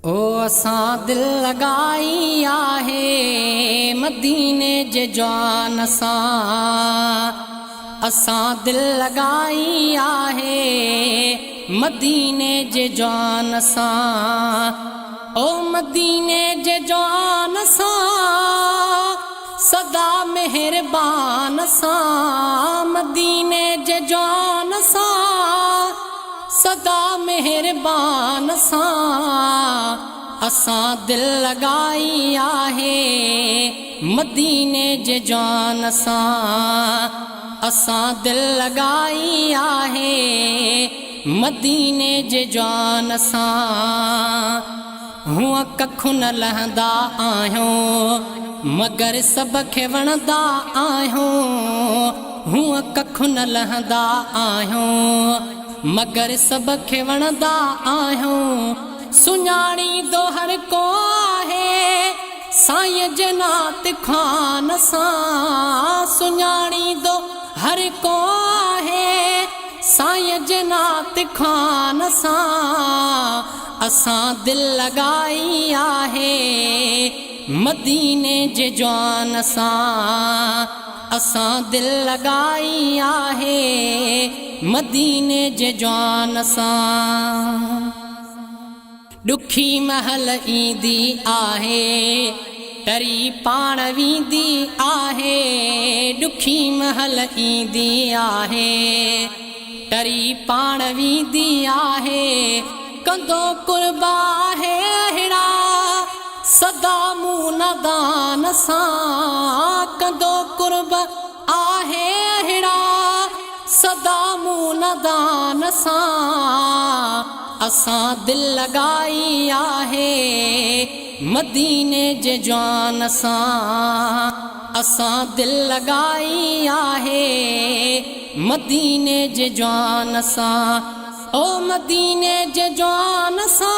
ओ असां दिल लगाई आहे मदीने जे जान सां। असां दिल लगाई आहे मदीने जे जान सां। ओ मदीने जे जान सां सदा मेहरबान सां। मदीने जे जान सां सदा मेहरबान सां। असां दिल लगाई आहे मदीने जे जान सां। असां दिल लगाई आहे मदीने जे जान सां। हूअं कखु न लहंदा आहियूं मगर सभ खे वणंदा आहियूं। हूअं कखु न लहंदा आहियूं मगर सभ खे वणंदा आहियूं। सुञाणींदो हर को आहे साईं जे नात ख़ान सां। सुञाणींदो हर को आहे साईं जे नात ख़ान सां। असां दिल लगाई आहे मदीने जे जान सां। असां दिल लगाई आहे मदीने जे जान सां। ॾुखी महल ईंदी आहे टरी पाण वेंदी आहे। ॾुखी महल ईंदी आहे टरी पाण वेंदी आहे। कंदो कुर्बा आहे अहिड़ा सदा मूं नदान सां। कंदो कुर्ब आहे अहिड़ा सदा मूं नदान सां। असां दिल लगाई आहे मदीने जे जान सां। असां दिल लगाई आहे मदीने जे जान सां। ओ मदीने जे जान सां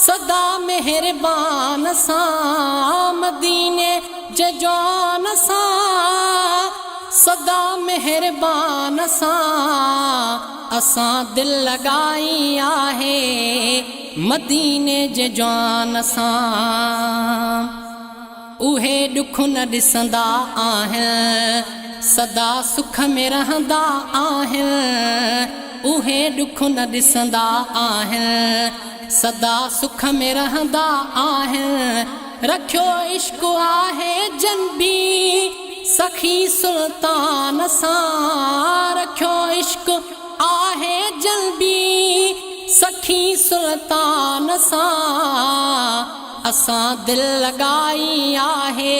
सदा मेहरबान सां। मदीने जे जान सां सदा मेहरबान सां। असां दिल लगाई आहे मदीने जे जान सां। उहे ॾुख न ॾिसंदा आहिनि सदा सुख में रहंदा आहिनि। उहे ॾुख न ॾिसंदा आहिनि सदा सुख में रहंदा आहिनि। रखियो इश्क आहे जनबी सखी सुल्तान सां। रखियो इश्क आहे जनबी सखी सुल्तान सां। असां दिल लगाई आहे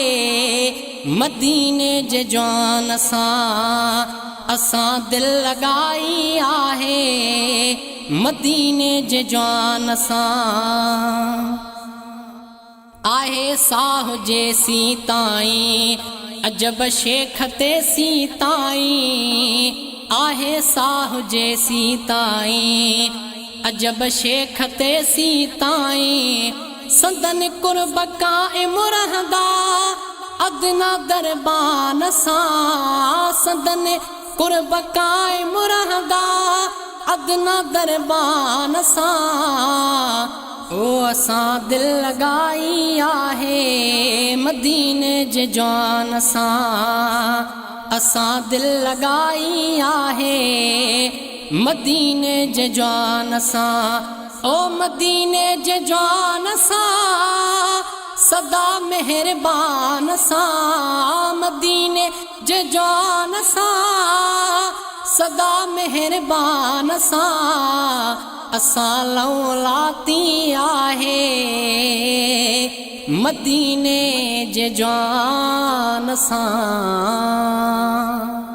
मदीने जे जान सां। असां दिल लगाई आहे मदीने जे जान सां। आहे साह जे सी ताईं अजब शेख ते सी ताईं। आहे साह जे सी ताईं अजब शेख ते सी ताईं। संदन कुर्ब काइम रहंदा अदना दरबान सां। संदन कुर्ब काइम रहंदा अदना दरबान सां। ओ असां दिल लगाई आहे मदीने जे जान सां। असां दिल लगाई आहे मदीने जे जान सां। ओ मदीने जे जान सां सदा मेहरबान सां। मदीने जे जान सां सदा मेहरबान सां। असां लौलाती आहे मदीने जे जान सां।